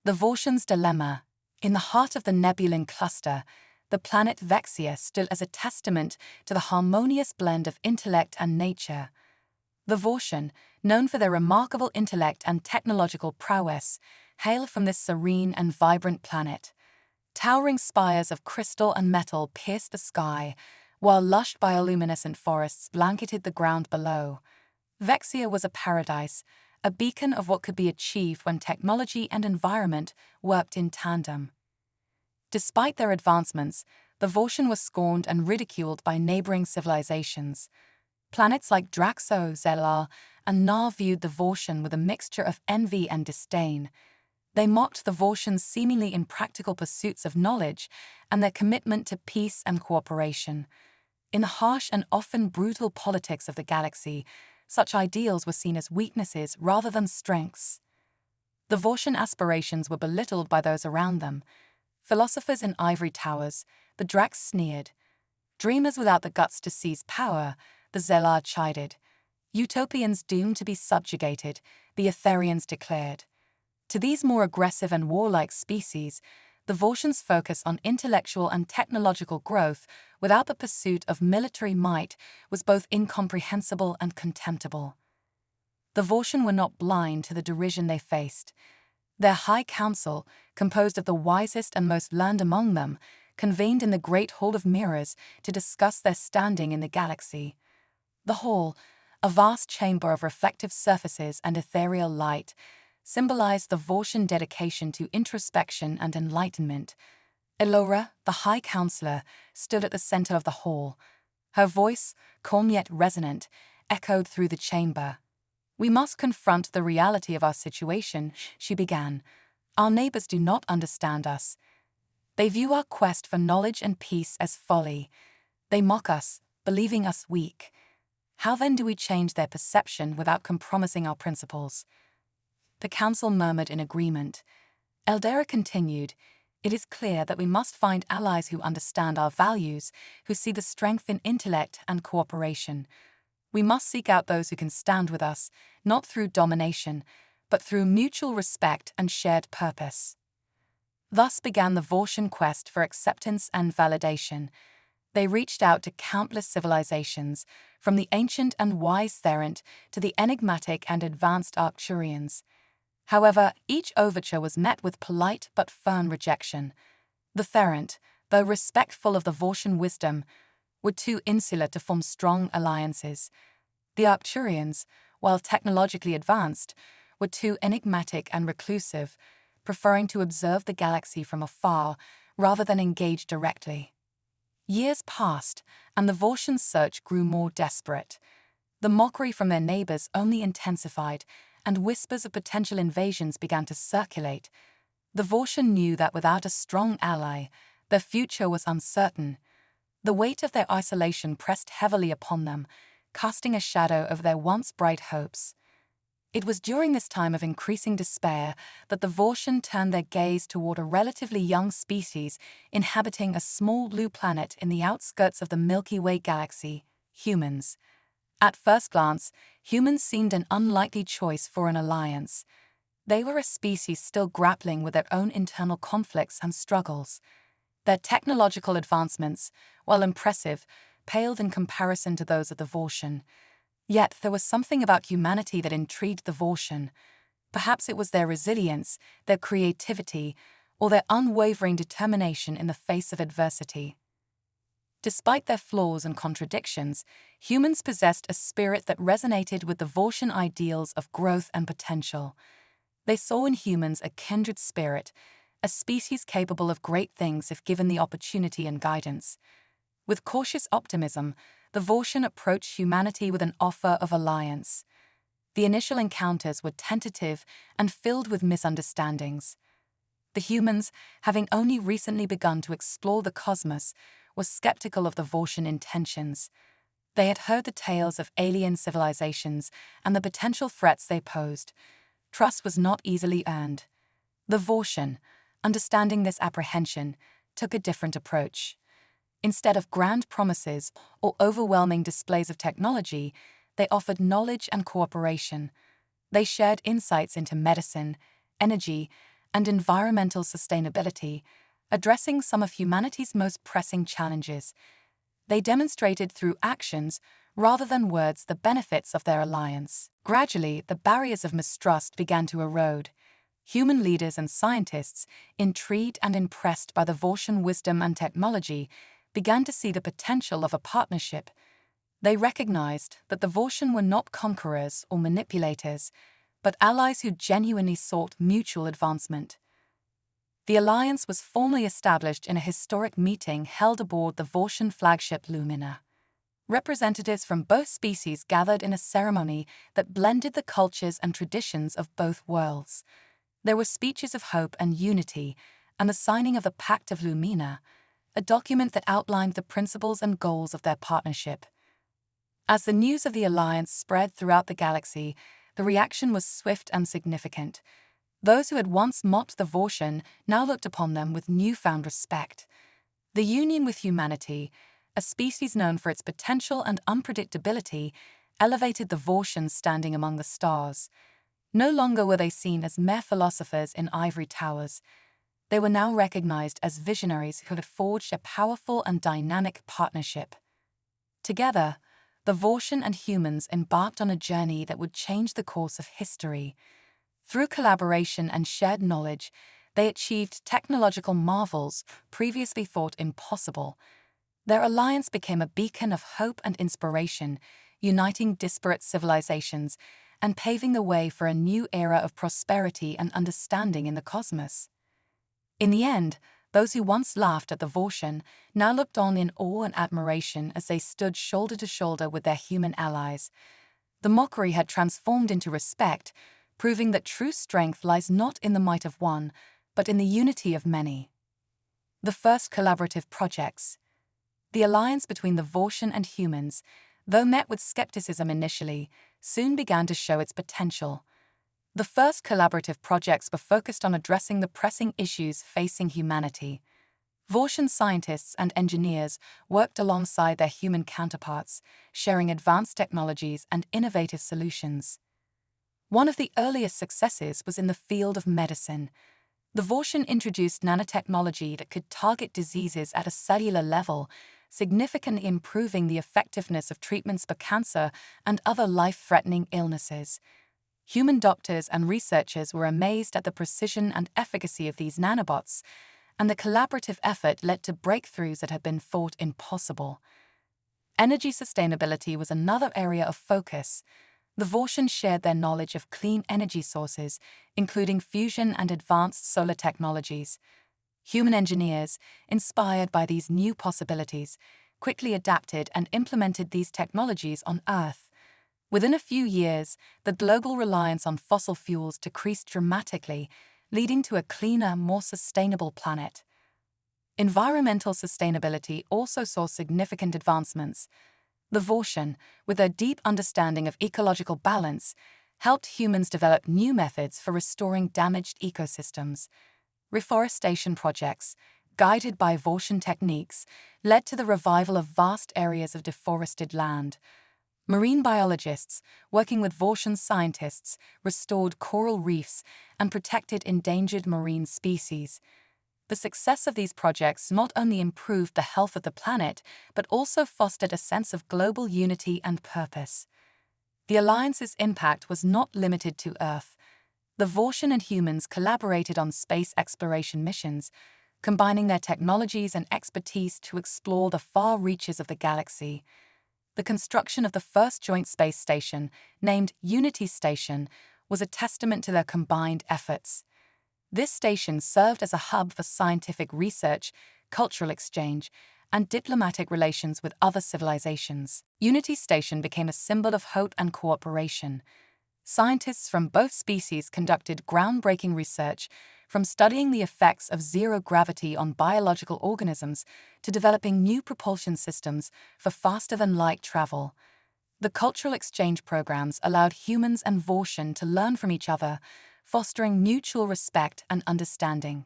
The Vortian's dilemma. In the heart of the Nebulan cluster, the planet Vexia stood as a testament to the harmonious blend of intellect and nature. The Vortian, known for their remarkable intellect and technological prowess, hail from this serene and vibrant planet. Towering spires of crystal and metal pierced the sky, while lush bioluminescent forests blanketed the ground below. Vexia was a paradise, a beacon of what could be achieved when technology and environment worked in tandem. Despite their advancements, the Vortian was scorned and ridiculed by neighboring civilizations. Planets like Draxo, Zelar, and Nar viewed the Vortian with a mixture of envy and disdain. They mocked the Vortian's seemingly impractical pursuits of knowledge and their commitment to peace and cooperation. In the harsh and often brutal politics of the galaxy, such ideals were seen as weaknesses rather than strengths. The Vortian aspirations were belittled by those around them. Philosophers in ivory towers, the Drax sneered. Dreamers without the guts to seize power, the Zelar chided. Utopians doomed to be subjugated, the Etherians declared. To these more aggressive and warlike species, the Vortian's focus on intellectual and technological growth without the pursuit of military might was both incomprehensible and contemptible. The Vortian were not blind to the derision they faced. Their High Council, composed of the wisest and most learned among them, convened in the Great Hall of Mirrors to discuss their standing in the galaxy. The hall, a vast chamber of reflective surfaces and ethereal light, symbolized the Vortian dedication to introspection and enlightenment. Elora, the High Counselor, stood at the center of the hall. Her voice, calm yet resonant, echoed through the chamber. "We must confront the reality of our situation," she began. "Our neighbors do not understand us. They view our quest for knowledge and peace as folly. They mock us, believing us weak. How then do we change their perception without compromising our principles?" The council murmured in agreement. Eldera continued, "It is clear that we must find allies who understand our values, who see the strength in intellect and cooperation. We must seek out those who can stand with us, not through domination, but through mutual respect and shared purpose." Thus began the Vortian quest for acceptance and validation. They reached out to countless civilizations, from the ancient and wise Therent to the enigmatic and advanced Arcturians. However, each overture was met with polite but firm rejection. The Therent, though respectful of the Vortian wisdom, were too insular to form strong alliances. The Arcturians, while technologically advanced, were too enigmatic and reclusive, preferring to observe the galaxy from afar rather than engage directly. Years passed, and the Vortian search grew more desperate. The mockery from their neighbors only intensified, and whispers of potential invasions began to circulate. The Vortian knew that without a strong ally, their future was uncertain. The weight of their isolation pressed heavily upon them, casting a shadow over their once bright hopes. It was during this time of increasing despair that the Vortian turned their gaze toward a relatively young species inhabiting a small blue planet in the outskirts of the Milky Way galaxy, humans. At first glance, humans seemed an unlikely choice for an alliance. They were a species still grappling with their own internal conflicts and struggles. Their technological advancements, while impressive, paled in comparison to those of the Vortian. Yet there was something about humanity that intrigued the Vortian. Perhaps it was their resilience, their creativity, or their unwavering determination in the face of adversity. Despite their flaws and contradictions, humans possessed a spirit that resonated with the Vortian ideals of growth and potential. They saw in humans a kindred spirit, a species capable of great things if given the opportunity and guidance. With cautious optimism, the Vortian approached humanity with an offer of alliance. The initial encounters were tentative and filled with misunderstandings. The humans, having only recently begun to explore the cosmos, were skeptical of the Vortian intentions. They had heard the tales of alien civilizations and the potential threats they posed. Trust was not easily earned. The Vortian, understanding this apprehension, took a different approach. Instead of grand promises or overwhelming displays of technology, they offered knowledge and cooperation. They shared insights into medicine, energy, and environmental sustainability, addressing some of humanity's most pressing challenges. They demonstrated through actions rather than words the benefits of their alliance. Gradually, the barriers of mistrust began to erode. Human leaders and scientists, intrigued and impressed by the Vortian wisdom and technology, began to see the potential of a partnership. They recognized that the Vortian were not conquerors or manipulators, but allies who genuinely sought mutual advancement. The alliance was formally established in a historic meeting held aboard the Vortian flagship Lumina. Representatives from both species gathered in a ceremony that blended the cultures and traditions of both worlds. There were speeches of hope and unity, and the signing of the Pact of Lumina, a document that outlined the principles and goals of their partnership. As the news of the alliance spread throughout the galaxy, the reaction was swift and significant. Those who had once mocked the Vortian now looked upon them with newfound respect. The union with humanity, a species known for its potential and unpredictability, elevated the Vortians standing among the stars. No longer were they seen as mere philosophers in ivory towers. They were now recognized as visionaries who had forged a powerful and dynamic partnership. Together, the Vortian and humans embarked on a journey that would change the course of history. Through collaboration and shared knowledge, they achieved technological marvels previously thought impossible. Their alliance became a beacon of hope and inspiration, uniting disparate civilizations and paving the way for a new era of prosperity and understanding in the cosmos. In the end, those who once laughed at the Vortian now looked on in awe and admiration as they stood shoulder to shoulder with their human allies. The mockery had transformed into respect, proving that true strength lies not in the might of one, but in the unity of many. The first collaborative projects. The alliance between the Vortian and humans, though met with skepticism initially, soon began to show its potential. The first collaborative projects were focused on addressing the pressing issues facing humanity. Vortian scientists and engineers worked alongside their human counterparts, sharing advanced technologies and innovative solutions. One of the earliest successes was in the field of medicine. The Vortian introduced nanotechnology that could target diseases at a cellular level, significantly improving the effectiveness of treatments for cancer and other life-threatening illnesses. Human doctors and researchers were amazed at the precision and efficacy of these nanobots, and the collaborative effort led to breakthroughs that had been thought impossible. Energy sustainability was another area of focus. The Vortians shared their knowledge of clean energy sources, including fusion and advanced solar technologies. Human engineers, inspired by these new possibilities, quickly adapted and implemented these technologies on Earth. Within a few years, the global reliance on fossil fuels decreased dramatically, leading to a cleaner, more sustainable planet. Environmental sustainability also saw significant advancements. The Vortian, with their deep understanding of ecological balance, helped humans develop new methods for restoring damaged ecosystems. Reforestation projects, guided by Vortian techniques, led to the revival of vast areas of deforested land. Marine biologists, working with Vortian scientists, restored coral reefs and protected endangered marine species. The success of these projects not only improved the health of the planet, but also fostered a sense of global unity and purpose. The alliance's impact was not limited to Earth. The Vortian and humans collaborated on space exploration missions, combining their technologies and expertise to explore the far reaches of the galaxy. The construction of the first joint space station, named Unity Station, was a testament to their combined efforts. This station served as a hub for scientific research, cultural exchange, and diplomatic relations with other civilizations. Unity Station became a symbol of hope and cooperation. Scientists from both species conducted groundbreaking research, from studying the effects of zero gravity on biological organisms to developing new propulsion systems for faster-than-light travel. The cultural exchange programs allowed humans and Vortian to learn from each other, fostering mutual respect and understanding.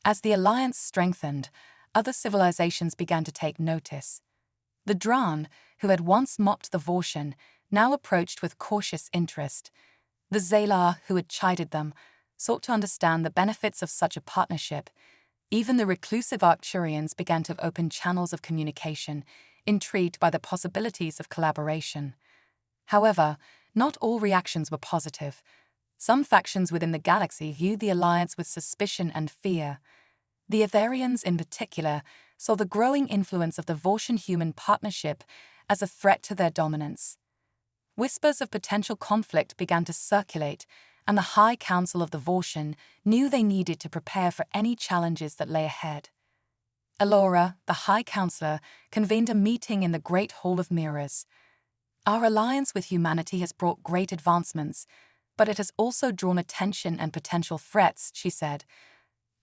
As the alliance strengthened, other civilizations began to take notice. The Dran, who had once mocked the Vortian, now approached with cautious interest. The Zalar, who had chided them, sought to understand the benefits of such a partnership. Even the reclusive Arcturians began to open channels of communication, intrigued by the possibilities of collaboration. However, not all reactions were positive. Some factions within the galaxy viewed the alliance with suspicion and fear. The Etherians, in particular, saw the growing influence of the Vortian-human partnership as a threat to their dominance. Whispers of potential conflict began to circulate, and the High Council of the Vortian knew they needed to prepare for any challenges that lay ahead. Elora, the High Counselor, convened a meeting in the Great Hall of Mirrors. "Our alliance with humanity has brought great advancements, but it has also drawn attention and potential threats," she said.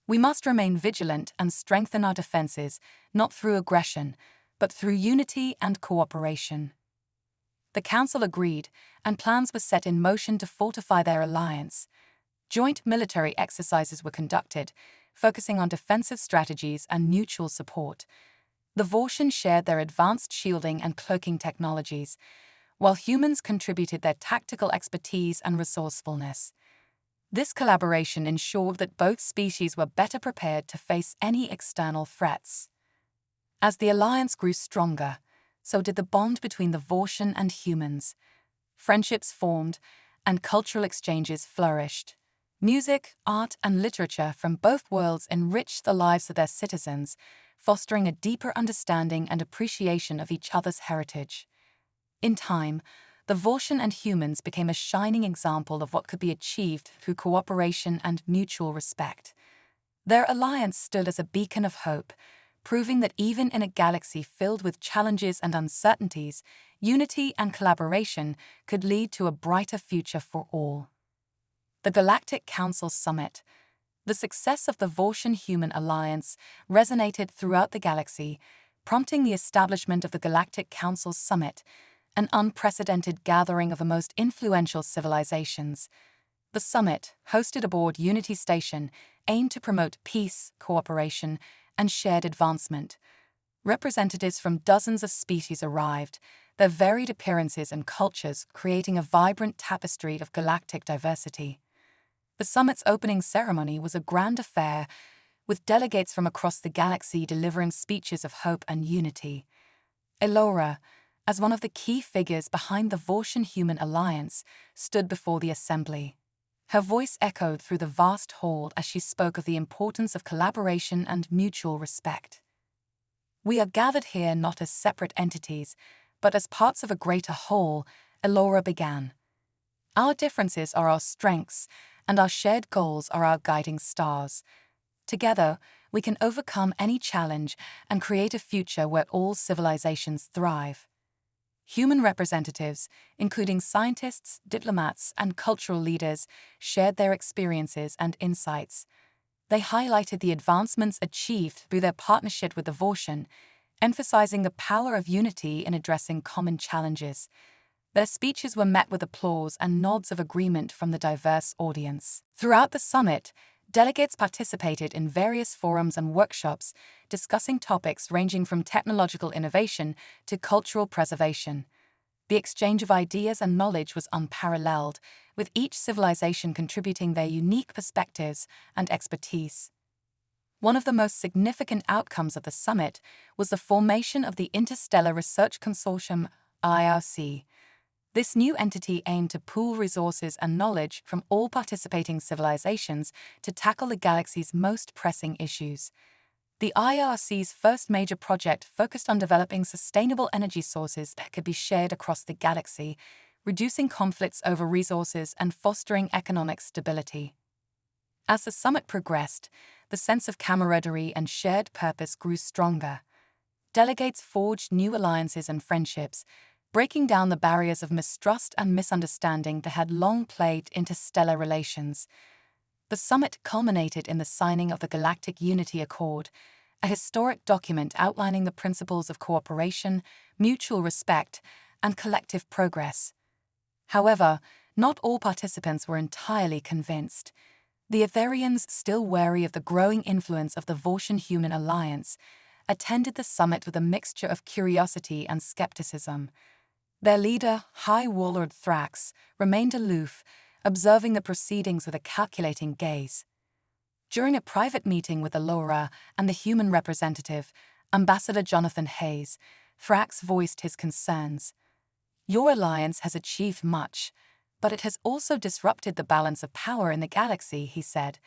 "We must remain vigilant and strengthen our defenses, not through aggression, but through unity and cooperation." The Council agreed, and plans were set in motion to fortify their alliance. Joint military exercises were conducted, focusing on defensive strategies and mutual support. The Vortian shared their advanced shielding and cloaking technologies, while humans contributed their tactical expertise and resourcefulness. This collaboration ensured that both species were better prepared to face any external threats. As the alliance grew stronger, so did the bond between the Vortian and humans. Friendships formed, and cultural exchanges flourished. Music, art, and literature from both worlds enriched the lives of their citizens, fostering a deeper understanding and appreciation of each other's heritage. In time, the Vortian and humans became a shining example of what could be achieved through cooperation and mutual respect. Their alliance stood as a beacon of hope, proving that even in a galaxy filled with challenges and uncertainties, unity and collaboration could lead to a brighter future for all. The Galactic Council Summit. The success of the Vortian-Human Alliance resonated throughout the galaxy, prompting the establishment of the Galactic Council Summit, an unprecedented gathering of the most influential civilizations. The summit, hosted aboard Unity Station, aimed to promote peace, cooperation, and shared advancement. Representatives from dozens of species arrived, their varied appearances and cultures creating a vibrant tapestry of galactic diversity. The summit's opening ceremony was a grand affair, with delegates from across the galaxy delivering speeches of hope and unity. Elora, as one of the key figures behind the Vortian-Human Alliance, stood before the assembly. Her voice echoed through the vast hall as she spoke of the importance of collaboration and mutual respect. "We are gathered here not as separate entities, but as parts of a greater whole," Elora began. "Our differences are our strengths, and our shared goals are our guiding stars. Together, we can overcome any challenge and create a future where all civilizations thrive." Human representatives, including scientists, diplomats, and cultural leaders, shared their experiences and insights. They highlighted the advancements achieved through their partnership with the Vortian, emphasizing the power of unity in addressing common challenges. Their speeches were met with applause and nods of agreement from the diverse audience. Throughout the summit, delegates participated in various forums and workshops, discussing topics ranging from technological innovation to cultural preservation. The exchange of ideas and knowledge was unparalleled, with each civilization contributing their unique perspectives and expertise. One of the most significant outcomes of the summit was the formation of the Interstellar Research Consortium, IRC. This new entity aimed to pool resources and knowledge from all participating civilizations to tackle the galaxy's most pressing issues. The IRC's first major project focused on developing sustainable energy sources that could be shared across the galaxy, reducing conflicts over resources and fostering economic stability. As the summit progressed, the sense of camaraderie and shared purpose grew stronger. Delegates forged new alliances and friendships, breaking down the barriers of mistrust and misunderstanding that had long plagued interstellar relations. The summit culminated in the signing of the Galactic Unity Accord, a historic document outlining the principles of cooperation, mutual respect, and collective progress. However, not all participants were entirely convinced. The Etherians, still wary of the growing influence of the Vortian-Human Alliance, attended the summit with a mixture of curiosity and skepticism. Their leader, High Warlord Thrax, remained aloof, observing the proceedings with a calculating gaze. During a private meeting with Allura and the human representative, Ambassador Jonathan Hayes, Thrax voiced his concerns. "Your alliance has achieved much, but it has also disrupted the balance of power in the galaxy," he said.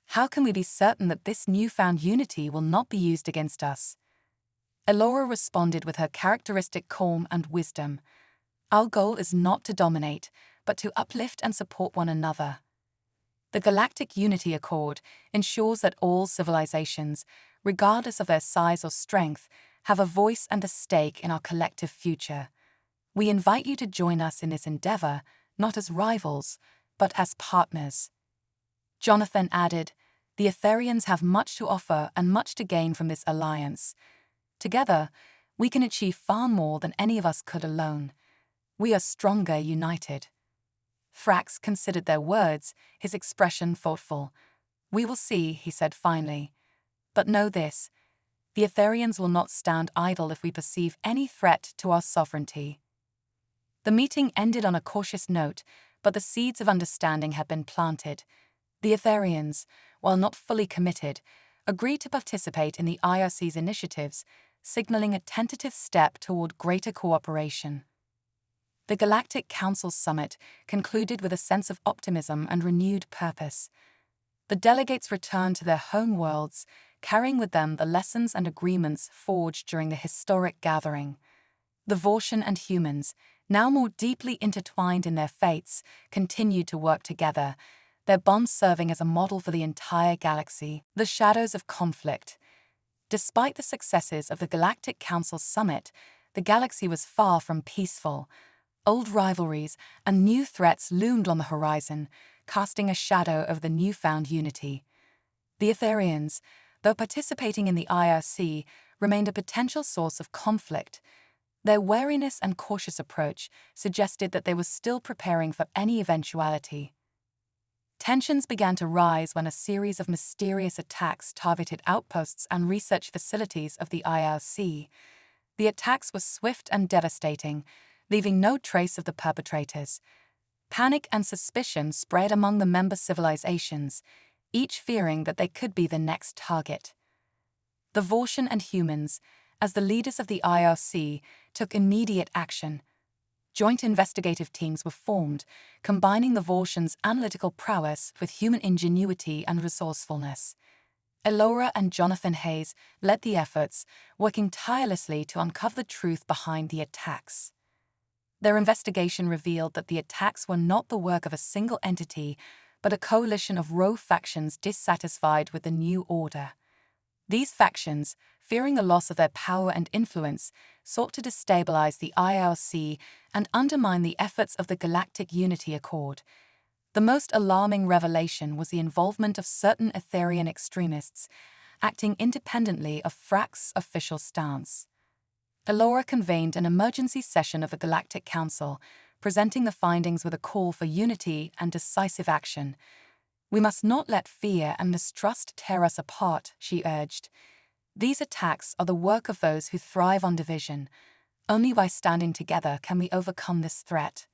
"How can we be certain that this newfound unity will not be used against us?" Allura responded with her characteristic calm and wisdom. "Our goal is not to dominate, but to uplift and support one another." The Galactic Unity Accord ensures that all civilizations, regardless of their size or strength, have a voice and a stake in our collective future. We invite you to join us in this endeavor, not as rivals, but as partners. Jonathan added, "The Etherians have much to offer and much to gain from this alliance. Together, we can achieve far more than any of us could alone. We are stronger united." Thrax considered their words, his expression thoughtful. "We will see," he said finally. "But know this, the Etherians will not stand idle if we perceive any threat to our sovereignty." The meeting ended on a cautious note, but the seeds of understanding had been planted. The Etherians, while not fully committed, agreed to participate in the IRC's initiatives, signaling a tentative step toward greater cooperation. The Galactic Council Summit concluded with a sense of optimism and renewed purpose. The delegates returned to their home worlds, carrying with them the lessons and agreements forged during the historic gathering. The Vortian and humans, now more deeply intertwined in their fates, continued to work together, their bond serving as a model for the entire galaxy. The shadows of conflict. Despite the successes of the Galactic Council Summit, the galaxy was far from peaceful. Old rivalries and new threats loomed on the horizon, casting a shadow over the newfound unity. The Etherians, though participating in the IRC, remained a potential source of conflict. Their wariness and cautious approach suggested that they were still preparing for any eventuality. Tensions began to rise when a series of mysterious attacks targeted outposts and research facilities of the IRC. The attacks were swift and devastating, leaving no trace of the perpetrators. Panic and suspicion spread among the member civilizations, each fearing that they could be the next target. The Vortian and humans, as the leaders of the IRC, took immediate action. Joint investigative teams were formed, combining the Vortians' analytical prowess with human ingenuity and resourcefulness. Allura and Jonathan Hayes led the efforts, working tirelessly to uncover the truth behind the attacks. Their investigation revealed that the attacks were not the work of a single entity, but a coalition of rogue factions dissatisfied with the new order. These factions, fearing the loss of their power and influence, sought to destabilize the IRC and undermine the efforts of the Galactic Unity Accord. The most alarming revelation was the involvement of certain Etherian extremists, acting independently of Thrax's official stance. Allura convened an emergency session of the Galactic Council, presenting the findings with a call for unity and decisive action. "We must not let fear and mistrust tear us apart," she urged. "These attacks are the work of those who thrive on division. Only by standing together can we overcome this threat."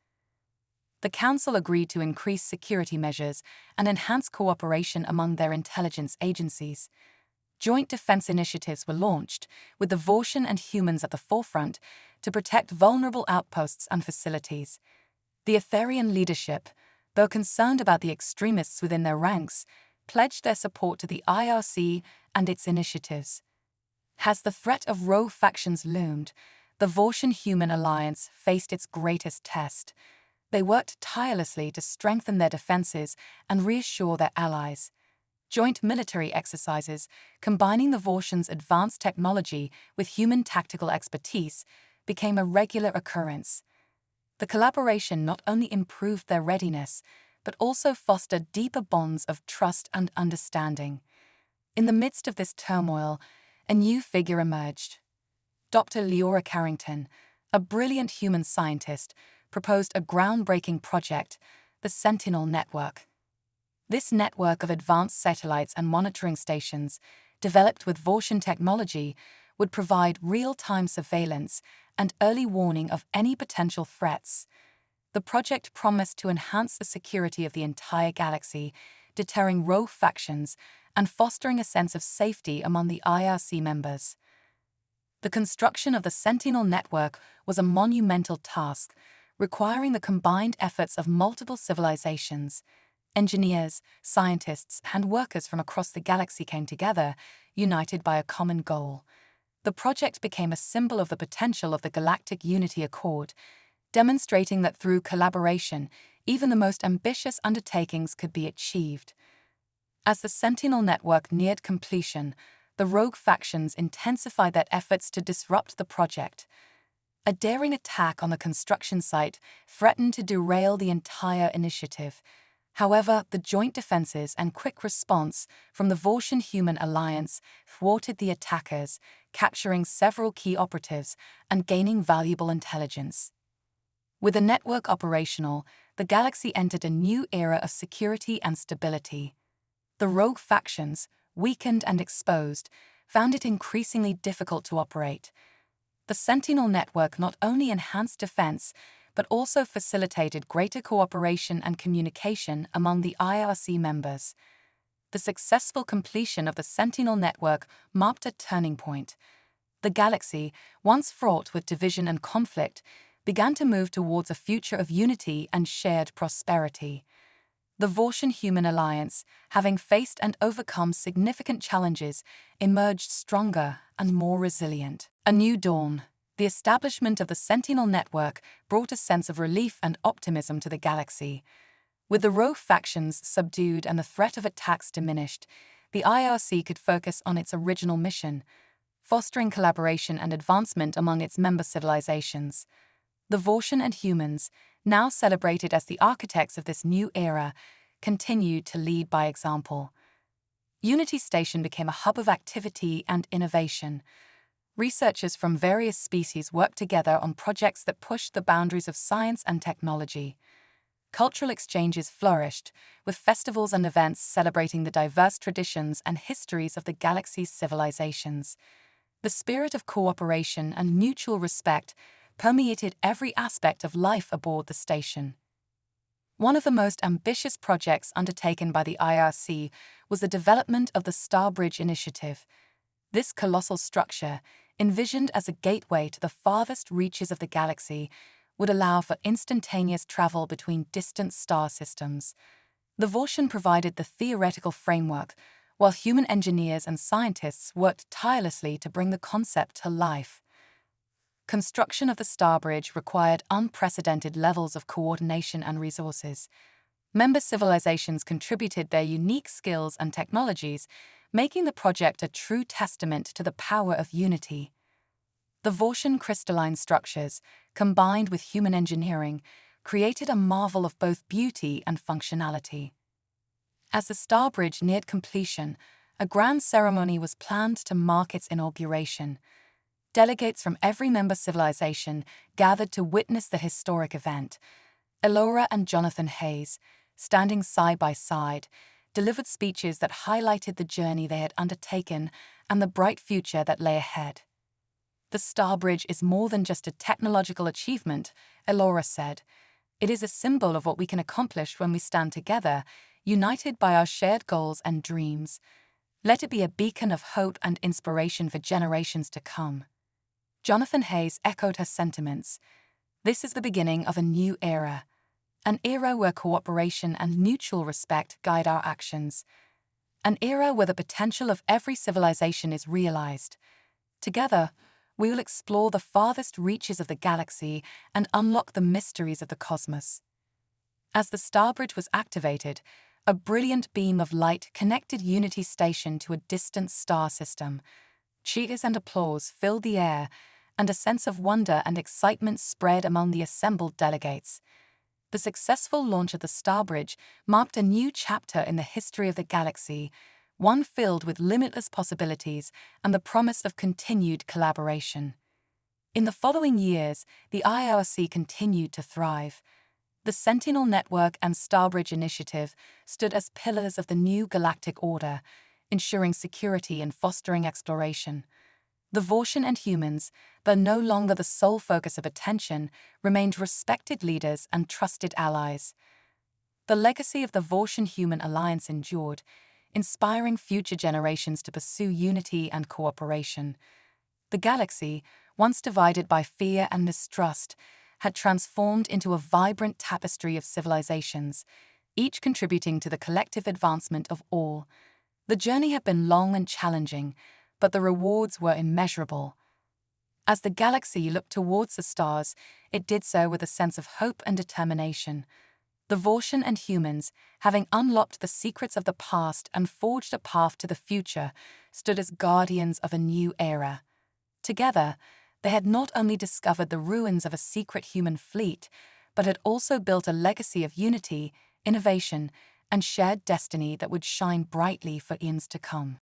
The Council agreed to increase security measures and enhance cooperation among their intelligence agencies. Joint defense initiatives were launched, with the Vortian and humans at the forefront, to protect vulnerable outposts and facilities. The Etherian leadership, though concerned about the extremists within their ranks, pledged their support to the IRC and its initiatives. As the threat of rogue factions loomed, the Vortian-Human alliance faced its greatest test. They worked tirelessly to strengthen their defenses and reassure their allies. Joint military exercises, combining the Vortians' advanced technology with human tactical expertise, became a regular occurrence. The collaboration not only improved their readiness, but also fostered deeper bonds of trust and understanding. In the midst of this turmoil, a new figure emerged. Dr. Leora Carrington, a brilliant human scientist, proposed a groundbreaking project, the Sentinel Network. This network of advanced satellites and monitoring stations, developed with Vortian technology, would provide real-time surveillance and early warning of any potential threats. The project promised to enhance the security of the entire galaxy, deterring rogue factions and fostering a sense of safety among the IRC members. The construction of the Sentinel network was a monumental task, requiring the combined efforts of multiple civilizations. Engineers, scientists, and workers from across the galaxy came together, united by a common goal. The project became a symbol of the potential of the Galactic Unity Accord, demonstrating that through collaboration, even the most ambitious undertakings could be achieved. As the Sentinel network neared completion, the rogue factions intensified their efforts to disrupt the project. A daring attack on the construction site threatened to derail the entire initiative. However, the joint defenses and quick response from the Vortian Human Alliance thwarted the attackers, capturing several key operatives and gaining valuable intelligence. With the network operational, the galaxy entered a new era of security and stability. The rogue factions, weakened and exposed, found it increasingly difficult to operate. The Sentinel network not only enhanced defense, but also facilitated greater cooperation and communication among the IRC members. The successful completion of the Sentinel network marked a turning point. The galaxy, once fraught with division and conflict, began to move towards a future of unity and shared prosperity. The Vortian Human Alliance, having faced and overcome significant challenges, emerged stronger and more resilient. A new dawn. The establishment of the Sentinel network brought a sense of relief and optimism to the galaxy. With the rogue factions subdued and the threat of attacks diminished, the IRC could focus on its original mission, fostering collaboration and advancement among its member civilizations. The Vortian and humans, now celebrated as the architects of this new era, continued to lead by example. Unity Station became a hub of activity and innovation. Researchers from various species worked together on projects that pushed the boundaries of science and technology. Cultural exchanges flourished, with festivals and events celebrating the diverse traditions and histories of the galaxy's civilizations. The spirit of cooperation and mutual respect permeated every aspect of life aboard the station. One of the most ambitious projects undertaken by the IRC was the development of the Starbridge Initiative. This colossal structure, envisioned as a gateway to the farthest reaches of the galaxy, would allow for instantaneous travel between distant star systems. The Vortian provided the theoretical framework, while human engineers and scientists worked tirelessly to bring the concept to life. Construction of the Starbridge required unprecedented levels of coordination and resources. Member civilizations contributed their unique skills and technologies, making the project a true testament to the power of unity. The Vortian crystalline structures, combined with human engineering, created a marvel of both beauty and functionality. As the Starbridge neared completion, a grand ceremony was planned to mark its inauguration. Delegates from every member civilization gathered to witness the historic event. Elora and Jonathan Hayes, standing side by side, delivered speeches that highlighted the journey they had undertaken and the bright future that lay ahead. "The Starbridge is more than just a technological achievement," Elora said. "It is a symbol of what we can accomplish when we stand together, united by our shared goals and dreams. Let it be a beacon of hope and inspiration for generations to come." Jonathan Hayes echoed her sentiments. "This is the beginning of a new era. An era where cooperation and mutual respect guide our actions. An era where the potential of every civilization is realized. Together, we will explore the farthest reaches of the galaxy and unlock the mysteries of the cosmos." As the Starbridge was activated, a brilliant beam of light connected Unity Station to a distant star system. Cheers and applause filled the air, and a sense of wonder and excitement spread among the assembled delegates. The successful launch of the Starbridge marked a new chapter in the history of the galaxy, one filled with limitless possibilities and the promise of continued collaboration. In the following years, the IRC continued to thrive. The Sentinel Network and Starbridge Initiative stood as pillars of the new galactic order, ensuring security and fostering exploration. The Vortian and humans, Though no longer the sole focus of attention, remained respected leaders and trusted allies. The legacy of the Vortian-Human alliance endured, inspiring future generations to pursue unity and cooperation. The galaxy, once divided by fear and mistrust, had transformed into a vibrant tapestry of civilizations, each contributing to the collective advancement of all. The journey had been long and challenging, but the rewards were immeasurable. As the galaxy looked towards the stars, it did so with a sense of hope and determination. The Vortian and humans, having unlocked the secrets of the past and forged a path to the future, stood as guardians of a new era. Together, they had not only discovered the ruins of a secret human fleet, but had also built a legacy of unity, innovation, and shared destiny that would shine brightly for eons to come.